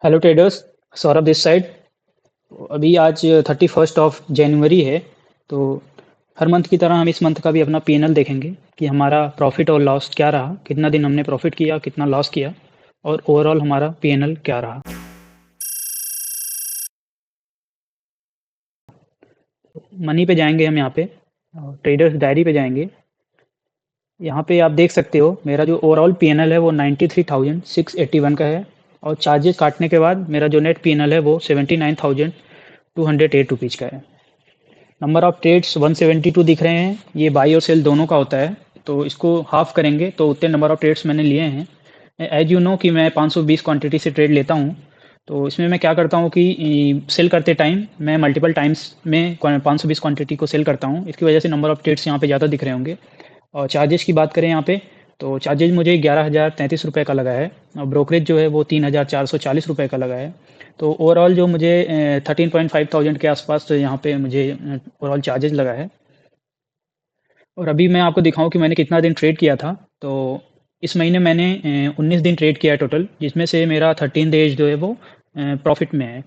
Hello traders. Saurabh this side. अभी आज 31 of January है। तो हर मंथ की तरह हम इस मंथ का भी अपना पीएनएल देखेंगे कि हमारा प्रॉफिट और लॉस क्या रहा, कितना दिन हमने प्रॉफिट किया, कितना लॉस किया और ओवरऑल हमारा पीएनएल क्या रहा। मनी पे जाएंगे हम यहाँ पे, ट्रेडर्स डायरी पे जाएंगे। यहाँ पे आप देख सकते हो मेरा जो ओवरऑल पीएनएल है वो 93,681 का है और चार्जेस काटने के बाद मेरा जो नेट पीएनएल है वो 79,208 रुपीज़ का है। नंबर ऑफ ट्रेड्स 172 दिख रहे हैं, ये बाई और सेल दोनों का होता है। तो इसको हाफ करेंगे तो उतने नंबर ऑफ ट्रेड्स मैंने लिए हैं। एज यू नो कि मैं 520 क्वांटिटी से ट्रेड लेता हूँ। तो इसमें मैं क्या करता हूँ कि सेल करते टाइम मैं मल्टीपल टाइम्स में 520 क्वांटिटी को सेल करता हूँ। इसकी वजह से नंबर ऑफ ट्रेड्स यहाँ पे ज़्यादा दिख रहे होंगे। और चार्जेस की बात करें यहाँ पे, तो चार्जेस मुझे 11,033 रुपये का लगा है और ब्रोकरेज जो है वो 3,440 रुपये का लगा है। तो ओवरऑल जो मुझे 13.5 थाउजेंड के आसपास तो यहाँ पे मुझे ओवरऑल चार्जेस लगा है। और अभी मैं आपको दिखाऊं कि मैंने कितना दिन ट्रेड किया था। तो इस महीने मैंने 19 दिन ट्रेड किया है टोटल, जिसमें से मेरा 13 डेज जो है वो प्रॉफिट में है।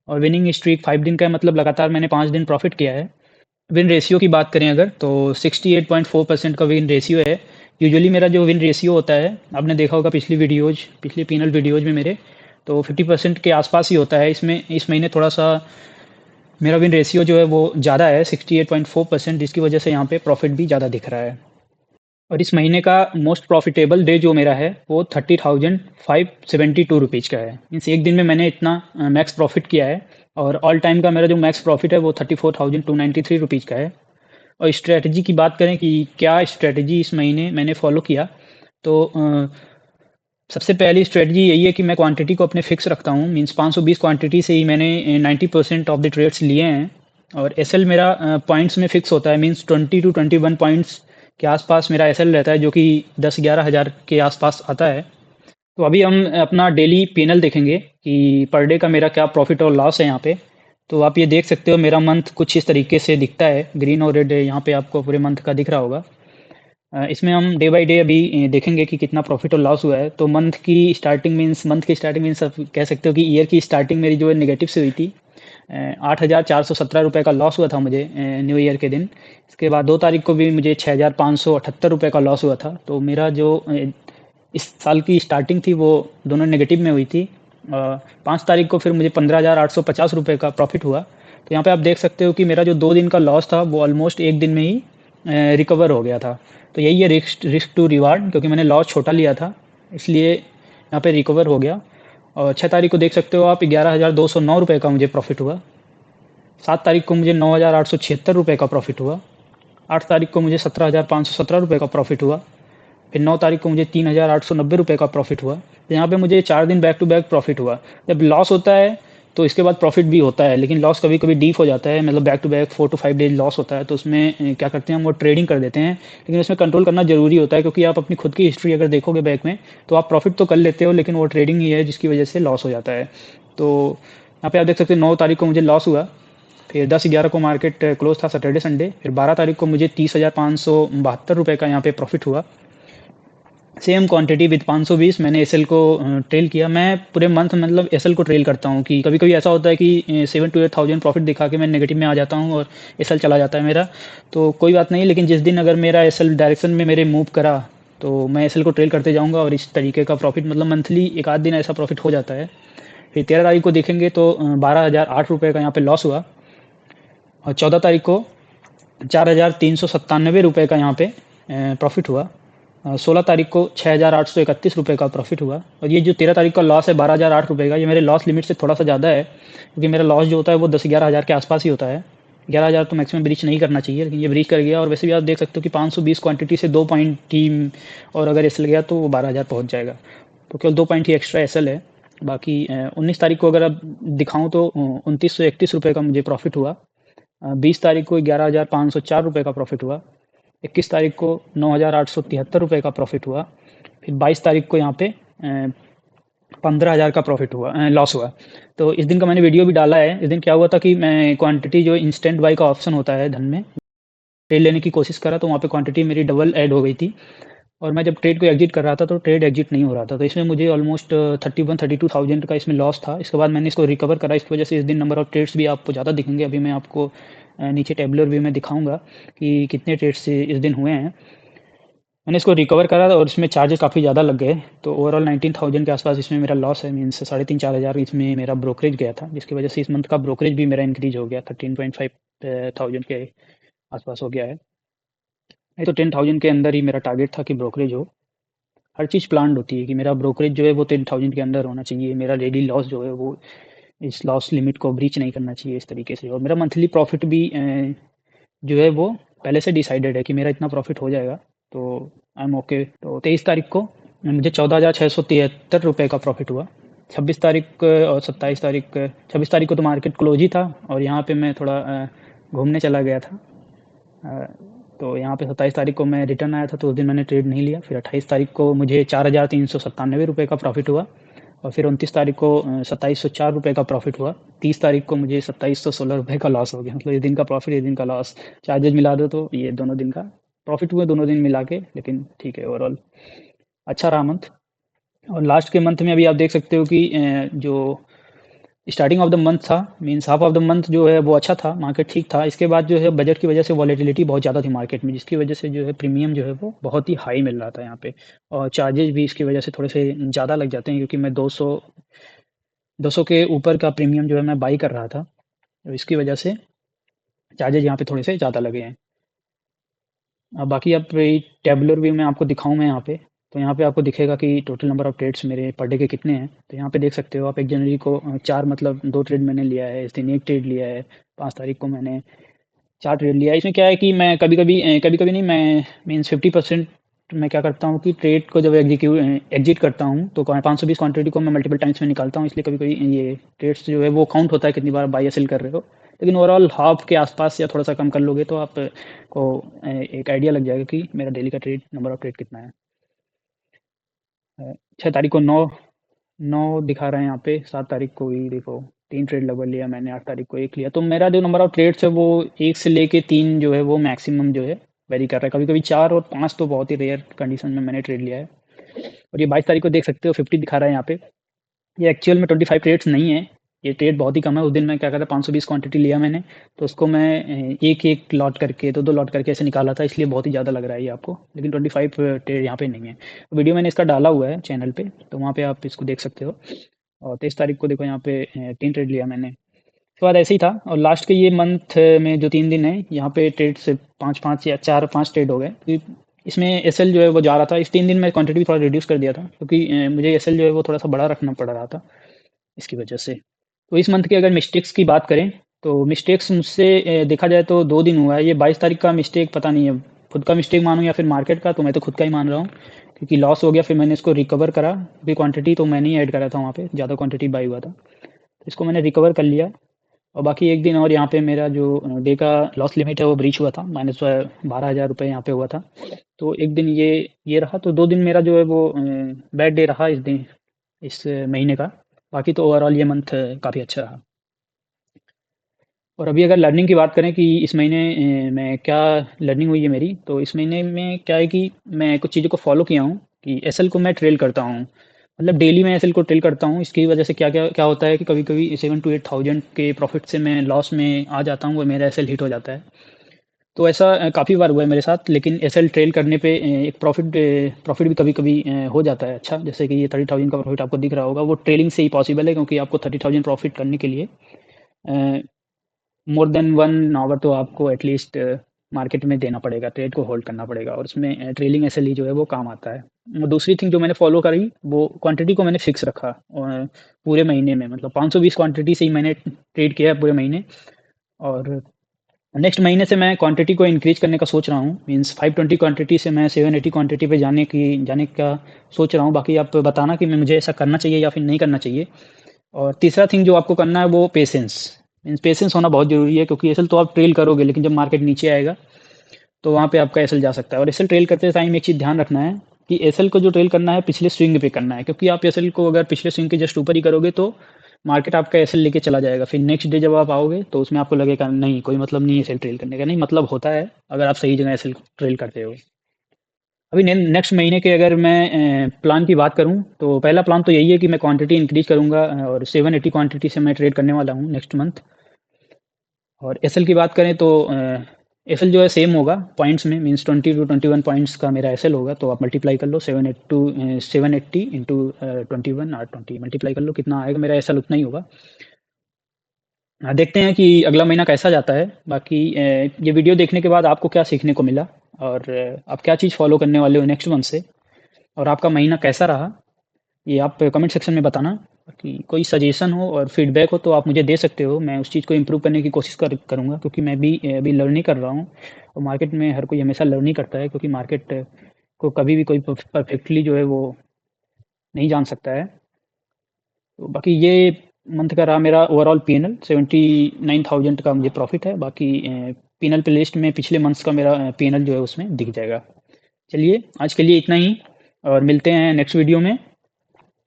और विनिंग स्ट्रीक 5 दिन का है, मतलब लगातार मैंने 5 दिन प्रॉफिट किया है। विन रेशियो की बात करें अगर, तो 68.4% का विन रेशियो है। यूजुअली मेरा जो विन रेशियो होता है, आपने देखा होगा पिछली पीनल वीडियोज में मेरे, तो 50% के आसपास ही होता है। इसमें इस महीने थोड़ा सा मेरा विन रेशियो जो है वो ज़्यादा है 68.4%, जिसकी वजह से यहाँ पे प्रॉफिट भी ज़्यादा दिख रहा है। और इस महीने का मोस्ट प्रॉफिटेबल डे जो मेरा है वो 30,572 रुपीज़ का है। मीन्स एक दिन में मैंने इतना मैक्स प्रॉफिट किया है। और ऑल टाइम का मेरा जो मैक्स प्रॉफिट है वो 34,293 रुपीज़ का है। और स्ट्रैटेजी की बात करें कि क्या स्ट्रैटेजी इस महीने मैंने फॉलो किया, तो सबसे पहली स्ट्रेटजी यही है कि मैं क्वांटिटी को अपने फिक्स रखता हूँ। मीन्स 520 क्वांटिटी से ही मैंने 90% ऑफ द ट्रेड्स लिए हैं। और एसएल मेरा पॉइंट्स में फिक्स होता है। मीन्स 20 टू 21 पॉइंट्स के आसपास मेरा एसएल रहता है, जो कि 10-11 हज़ार के आसपास आता है। तो अभी हम अपना डेली पीएनएल देखेंगे कि पर डे का मेरा क्या प्रॉफिट और लॉस है यहाँ पे। तो आप ये देख सकते हो मेरा मंथ कुछ इस तरीके से दिखता है। ग्रीन और रेड यहाँ पे आपको पूरे मंथ का दिख रहा होगा। इसमें हम डे बाय डे अभी देखेंगे कि कितना प्रॉफिट और लॉस हुआ है। तो मंथ की स्टार्टिंग मीन्स आप कह सकते हो कि ईयर की स्टार्टिंग मेरी जो है नेगेटिव से हुई थी। 8,417 रुपये का लॉस हुआ था मुझे न्यू ईयर के दिन। इसके बाद 2 तारीख को भी मुझे 6,578 रुपये का लॉस हुआ था। तो मेरा जो इस साल की स्टार्टिंग थी वो दोनों नेगेटिव में हुई थी। 5 तारीख को फिर मुझे 15,850 रुपये का प्रॉफिट हुआ। तो यहाँ पे आप देख सकते हो कि मेरा जो 2 दिन का लॉस था वो ऑलमोस्ट एक दिन में ही रिकवर हो गया था। तो यही है रिस्क टू रिवार्ड, क्योंकि मैंने लॉस छोटा लिया था इसलिए यहाँ पे रिकवर हो गया। और 6 तारीख को देख सकते हो आप 11,209 रुपये का मुझे प्रॉफिट हुआ। 7 तारीख को मुझे 9,876 रुपये का प्रॉफिट हुआ। 8 तारीख को मुझे 17,517 रुपये का प्रॉफिट हुआ। फिर 9 तारीख को मुझे 3,890 रुपये का प्रॉफिट हुआ। तो यहाँ पे मुझे 4 दिन बैक टू बैक प्रॉफिट हुआ। जब लॉस होता है तो इसके बाद प्रॉफिट भी होता है, लेकिन लॉस कभी कभी डीप हो जाता है, मतलब back to back 4 to 5 days loss होता है। तो उसमें क्या करते हैं हम, वो ट्रेडिंग कर देते हैं। लेकिन उसमें कंट्रोल करना जरूरी होता है, क्योंकि आप अपनी खुद की हिस्ट्री अगर देखोगे बैक में, तो आप प्रॉफिट तो कर लेते हो, लेकिन वो ट्रेडिंग ही है जिसकी वजह से लॉस हो जाता है। तो यहाँ पे आप देख सकते हो 9 तारीख को मुझे लॉस हुआ। फिर 10-11 को मार्केट क्लोज था, सैटरडे संडे। फिर 12 तारीख को मुझे 30,572 रुपये का यहाँ पे प्रॉफिट हुआ। सेम क्वांटिटी विद 520 मैंने एसएल को ट्रेल किया। मैं पूरे मंथ मतलब एसएल को ट्रेल करता हूँ कि कभी कभी ऐसा होता है कि 7 to 8 थाउजेंड प्रॉफिट दिखा के मैं नेगेटिव में आ जाता हूँ और एसएल चला जाता है मेरा। तो कोई बात नहीं, लेकिन जिस दिन अगर मेरा एसएल डायरेक्शन में मेरे मूव करा तो मैं एसएल को ट्रेल करते जाऊँगा और इस तरीके का प्रॉफिट, मतलब मंथली एक आध दिन ऐसा प्रॉफिट हो जाता है। फिर 13 तारीख को देखेंगे तो 12,008 रुपये का यहाँ पे लॉस हुआ। और 14 तारीख को 4,397 रुपये का यहाँ पे प्रॉफिट हुआ। 16 तारीख को 6,831 रुपये का प्रॉफिट हुआ। और ये जो 13 तारीख का लॉस है 12,008 रुपये का, ये मेरे लॉस लिमिट से थोड़ा सा ज़्यादा है, क्योंकि मेरा लॉस जो होता है वो 10-11 हज़ार के आसपास ही होता है। 11 हज़ार तो मैक्सिमम ब्रीच नहीं करना चाहिए, लेकिन ये ब्रीच कर गया। और वैसे भी आप देख सकते हो कि 520 क्वांटिटी से 2 पॉइंट ही, और अगर एस गया तो वो 12,000 पहुँच जाएगा। तो केवल 2 पॉइंट ही एक्स्ट्रा एस है। बाकी 19 तारीख को अगर अब दिखाऊँ तो 2,931 रुपये का मुझे प्रॉफिट हुआ। 20 तारीख को 11,504 रुपये का प्रॉफिट हुआ। 21 तारीख को 9,873 रुपये का प्रॉफिट हुआ। फिर 22 तारीख को यहाँ पे 15,000 का प्रॉफिट हुआ, लॉस हुआ। तो इस दिन का मैंने वीडियो भी डाला है। इस दिन क्या हुआ था कि मैं क्वांटिटी जो इंस्टेंट बाई का ऑप्शन होता है धन में, ट्रेड लेने की कोशिश करा तो वहाँ पे क्वांटिटी मेरी डबल ऐड हो गई थी। और मैं जब ट्रेड को एग्जिट कर रहा था तो ट्रेड एग्जिट नहीं हो रहा था, तो इसमें मुझे ऑलमोस्ट 31-32 थाउजेंड का इसमें लॉस था। इसके बाद मैंने इसको रिकवर करा, इसकी वजह से इस दिन नंबर ऑफ ट्रेड्स भी आपको ज़्यादा दिखेंगे। अभी मैं आपको नीचे टेबुलर व्यू में दिखाऊंगा कि कितने ट्रेड्स इस दिन हुए हैं। मैंने इसको रिकवर करा और इसमें चार्जेस काफ़ी ज़्यादा लग गए, तो ओवरऑल 19,000 के आसपास इसमें मेरा लॉस है, मीन्स 3,500-4,000 इसमें मेरा ब्रोकरेज गया था, जिसकी वजह से इस मंथ का ब्रोकरेज भी मेरा इंक्रीज हो गया, 13.5 थाउजेंड के आसपास हो गया है। नहीं तो 10,000 के अंदर ही मेरा टारगेट था कि ब्रोकरेज हो। हर चीज़ प्लान्ड होती है कि मेरा ब्रोकरेज जो है वो 10,000 के अंदर होना चाहिए, मेरा डेली लॉस जो है वो इस लॉस लिमिट को ब्रीच नहीं करना चाहिए इस तरीके से, और मेरा मंथली प्रॉफिट भी जो है वो पहले से डिसाइडेड है कि मेरा इतना प्रॉफिट हो जाएगा, तो आई एम ओके। तो 23 तारीख को मुझे 14,673 रुपये का प्रॉफिट हुआ। 26 तारीख और 27 तारीख, 26 तारीख को तो मार्केट क्लोज ही था और यहाँ पे मैं थोड़ा घूमने चला गया था, अ, तो यहाँ पे 27 तारीख को मैं रिटर्न आया था, तो उस दिन मैंने ट्रेड नहीं लिया। फिर 28 तारीख को मुझे 4,397 रुपये का प्रॉफिट हुआ, और फिर 29 तारीख को 2,704 रुपये का प्रॉफिट हुआ। 30 तारीख को मुझे 2,716 रुपये का लॉस हो गया, मतलब ये दिन का प्रॉफिट ये दिन का लॉस, चार्जेज मिला दो तो ये दोनों दिन का प्रॉफिट हुए, दोनों दिन मिला के। लेकिन ठीक है, ओवरऑल अच्छा रहा मंथ। और लास्ट के मंथ में अभी आप देख सकते हो कि जो स्टार्टिंग ऑफ द मंथ था, means half of the month जो है वो अच्छा था, मार्केट ठीक था। इसके बाद जो है बजट की वजह से वॉलेटिलिटी बहुत ज़्यादा थी मार्केट में, जिसकी वजह से जो है प्रीमियम जो है वो बहुत ही हाई मिल रहा था यहाँ पे, और चार्जेज भी इसकी वजह से थोड़े से ज़्यादा लग जाते हैं, क्योंकि मैं 200 के ऊपर का प्रीमियम जो है मैं बाई कर रहा था, तो इसकी वजह से चार्जेज यहाँ पे थोड़े से ज़्यादा लगे हैं। अब बाकी आप टेबुलर व्यू में आपको दिखाऊँ मैं यहाँ पे, तो यहाँ पे आपको दिखेगा कि टोटल नंबर ऑफ ट्रेड्स मेरे पर डे के कितने हैं। तो यहाँ पे देख सकते हो आप, 1 जनवरी को 4 मतलब 2 ट्रेड मैंने लिया है, इस दिन 1 ट्रेड लिया है, 5 तारीख को मैंने 4 ट्रेड लिया है। इसमें क्या है कि मैं कभी-कभी नहीं, मैं मीन्स 50% मैं क्या करता हूँ कि ट्रेड को जब एग्ज़िट करता हूँ, तो 520 क्वांटिटी को मैं मल्टीपल टाइम्स में निकालता हूँ, इसलिए कभी-कभी ये ट्रेड्स जो है वो काउंट होता है कितनी बार बाय या सेल कर रहे हो। लेकिन ओवरऑल हाफ के आसपास या थोड़ा-सा कम कर लोगे तो आप को एक आइडिया लग जाएगा कि मेरा डेली का नंबर ऑफ ट्रेड कितना है। 6 तारीख को 9 दिखा रहे हैं यहाँ पे, 7 तारीख को भी देखो 3 ट्रेड लगभग लिया मैंने, 8 तारीख को 1 लिया। तो मेरा जो नंबर ऑफ ट्रेड्स है वो 1 से लेके 3 जो है वो मैक्सिमम जो है वेरी कर रहा है। कभी-कभी 4 और 5 तो बहुत ही रेयर कंडीशन में मैंने ट्रेड लिया है। और ये 22 तारीख को देख सकते हो 50 दिखा रहा है यहाँ पे। ये एक्चुअल में 25 ट्रेड्स नहीं है, ये ट्रेड बहुत ही कम है। उस दिन मैं क्या करा, 520 क्वांटिटी लिया मैंने, तो उसको मैं एक-एक लॉट करके, 2-2 लॉट करके ऐसे निकाला था, इसलिए बहुत ही ज़्यादा लग रहा है ये आपको। लेकिन 25 ट्रेड यहाँ पे नहीं है। वीडियो मैंने इसका डाला हुआ है चैनल पे, तो वहाँ पे आप इसको देख सकते हो। और 23 तारीख को देखो यहाँ पे 3 ट्रेड लिया मैंने। उसके बाद ऐसे ही था, और लास्ट के ये मंथ में जो 3 दिन है, यहाँ पे ट्रेड से 5-5 या 4-5 ट्रेड हो गए। क्योंकि इसमें एसएल जो है वो जा रहा था। इस 3 दिन में क्वांटिटी भी थोड़ा रिड्यूस कर दिया था, क्योंकि मुझे एसएल जो है वो थोड़ा-सा बड़ा रखना पड़ रहा था इसकी वजह से। तो इस मंथ की अगर मिस्टेक्स की बात करें, तो मिस्टेक्स मुझसे देखा जाए तो 2 दिन हुआ है। ये 22 तारीख का मिस्टेक पता नहीं है, खुद का मिस्टेक मानूँ या फिर मार्केट का, तो मैं तो खुद का ही मान रहा हूँ, क्योंकि लॉस हो गया। फिर मैंने इसको रिकवर करा, क्योंकि क्वांटिटी तो मैंने ही ऐड करा था वहाँ पे, ज़्यादा क्वांटिटी बाई हुआ था। तो इसको मैंने रिकवर कर लिया, और बाकी एक दिन और यहाँ पे मेरा जो डे का लॉस लिमिट है वो ब्रीच हुआ था, -12,000 रुपये यहाँ पे हुआ था। तो एक दिन ये रहा, तो 2 दिन मेरा जो है वो बैड डे रहा इस महीने का। बाकी तो ओवरऑल ये मंथ काफ़ी अच्छा रहा। और अभी अगर लर्निंग की बात करें कि इस महीने मैं क्या लर्निंग हुई है मेरी, तो इस महीने में क्या है कि मैं कुछ चीज़ों को फॉलो किया हूँ कि एसएल को मैं ट्रेल करता हूँ। मतलब डेली मैं एसएल को ट्रेल करता हूँ। इसकी वजह से क्या क्या क्या होता है कि कभी-कभी 7 टू 8 थाउजेंड के प्रॉफिट से मैं लॉस में आ जाता हूँ, वो मेरा एसएल हिट हो जाता है। तो ऐसा काफ़ी बार हुआ है मेरे साथ, लेकिन एसएल ट्रेल करने पे एक प्रॉफिट भी कभी-कभी हो जाता है अच्छा। जैसे कि ये 30,000 का प्रॉफिट आपको दिख रहा होगा, वो ट्रेलिंग से ही पॉसिबल है, क्योंकि आपको 30,000 प्रॉफिट करने के लिए मोर देन 1 आवर तो आपको एटलीस्ट मार्केट में देना पड़ेगा, ट्रेड को होल्ड करना पड़ेगा, और उसमें ट्रेलिंग एसएलई जो है वो काम आता है। और दूसरी थिंग जो मैंने फॉलो करी, वो क्वांटिटी को मैंने फिक्स रखा पूरे महीने में, मतलब 520 क्वांटिटी से ही मैंने ट्रेड किया है पूरे महीने। और नेक्स्ट महीने से मैं क्वांटिटी को इंक्रीज करने का सोच रहा हूँ, मीन्स 520 क्वांटिटी से मैं 780 क्वांटिटी पे जाने का सोच रहा हूँ। बाकी आप बताना कि मैं मुझे ऐसा करना चाहिए या फिर नहीं करना चाहिए। और तीसरा थिंग जो आपको करना है वो पेशेंस, मीन्स पेशेंस होना बहुत ज़रूरी है, क्योंकि एसएल तो आप ट्रेल करोगे, लेकिन जब मार्केट नीचे आएगा तो वहाँ पे आपका एसएल जा सकता है। और एसएल ट्रेल करते टाइम एक चीज़ ध्यान रखना है कि एसएल को जो ट्रेल करना है पिछले स्विंग पे करना है, क्योंकि आप एसएल को अगर पिछले स्विंग के जस्ट ऊपर ही करोगे तो मार्केट आपका एसएल लेके चला जाएगा। फिर नेक्स्ट डे जब आप आओगे तो उसमें आपको लगेगा नहीं, कोई मतलब नहीं है एसएल ट्रेल करने का। नहीं, मतलब होता है अगर आप सही जगह एसएल ट्रेल करते हो। अभी नेक्स्ट महीने के अगर मैं प्लान की बात करूँ तो पहला प्लान तो यही है कि मैं क्वांटिटी इंक्रीज करूँगा और 780 क्वांटिटी से मैं ट्रेड करने वाला हूँ नेक्स्ट मंथ। और एसएल की बात करें तो एसएल जो है सेम होगा पॉइंट्स में, मीन्स 20 टू 21 पॉइंट्स का मेरा एसएल होगा। तो आप मल्टीप्लाई कर लो 780 इंटू 21 और 20 मल्टीप्लाई कर लो, कितना आएगा मेरा एसएल उतना ही होगा। देखते हैं कि अगला महीना कैसा जाता है। बाकी ये वीडियो देखने के बाद आपको क्या सीखने को मिला और आप क्या चीज़ फॉलो करने वाले हो नेक्स्ट मंथ से, और आपका महीना कैसा रहा, ये आप कमेंट सेक्शन में बताना। बाकी कोई सजेशन हो और फीडबैक हो तो आप मुझे दे सकते हो, मैं उस चीज़ को इम्प्रूव करने की कोशिश करूँगा, क्योंकि मैं भी अभी लर्निंग कर रहा हूँ। और मार्केट में हर कोई हमेशा लर्निंग करता है, क्योंकि मार्केट को कभी भी कोई परफेक्टली जो है वो नहीं जान सकता है। तो बाकी ये मंथ का रहा मेरा ओवरऑल पीएनएल 79,000 का मुझे प्रॉफिट है। बाकी पीएनएल पे लिस्ट में पिछले मंथ्स का मेरा पीएनएल जो है उसमें दिख जाएगा। चलिए आज के लिए इतना ही, और मिलते हैं नेक्स्ट वीडियो में।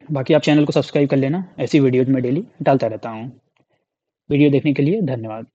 बाकी आप चैनल को सब्सक्राइब कर लेना, ऐसी वीडियोज़ मैं डेली डालता रहता हूँ। वीडियो देखने के लिए धन्यवाद।